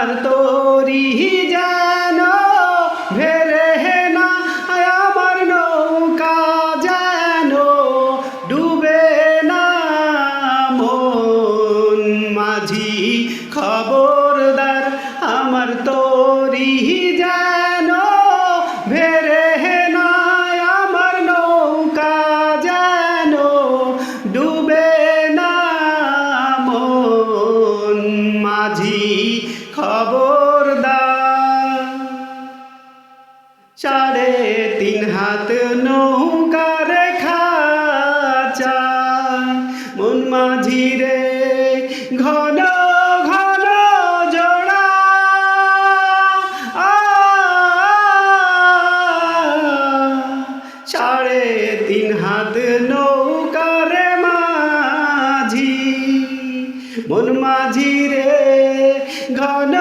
আমার তরি যেন ভেরে না, আমার নৌকা যেন ডুবে না। মন মাঝি খবরদার, আমার তরি যেন ভেরে না, আমার নৌকা যেন ডুবে না। মন মাঝি খবরদার। 3.5 হাত নৌকার খাঁচা, মন মাঝি রে ঘন ঘন জোড়া। 3.5 হাত নৌকার মাঝি, মন মাঝি রে ঘন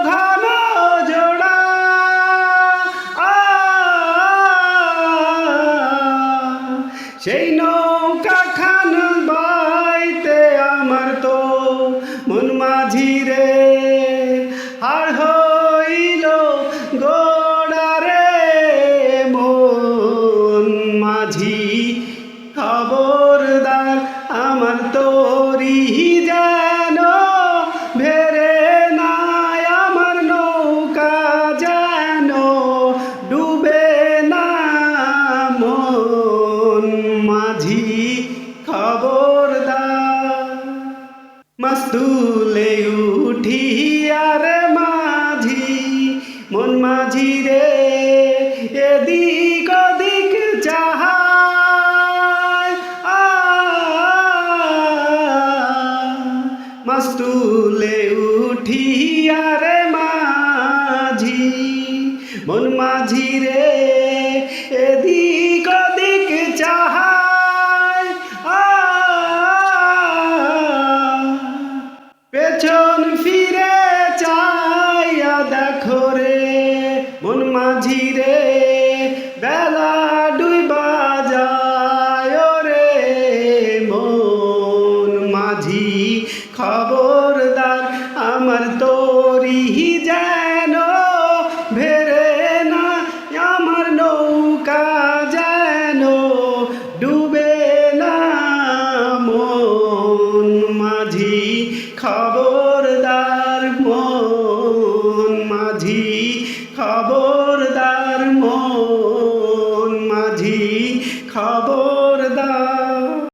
ঘন জোড়া। সেই নৌকা খান বাইতে আমার তো মন মাঝি রে হাড় হইল গোড়া রে। মন মাঝি খবরদার, আমার তরি যেন ভেরে না, আমার নৌকা যেন ডুবে না। মন মাঝি খবরদার। মাস্তুলে উঠিয়ার মাঝি, মন মাঝি রে এদিক ওদিক চাহায়। মাস্তুলে উঠিয়ার মাঝি, মন মাঝি রে এদিক ওদিক চাহায়। পেছন ফিরে চাইয়া দেখো রে মন মাঝি রে, বেলা ডুইবা যায় রে। মন মাঝি খবরদার, আমার তরি যেন ভেরে না, আমার নৌকা যেন ডুবে না। মন মাঝি খবরদার, মন মাঝি খবরদার, মন মাঝি খবর।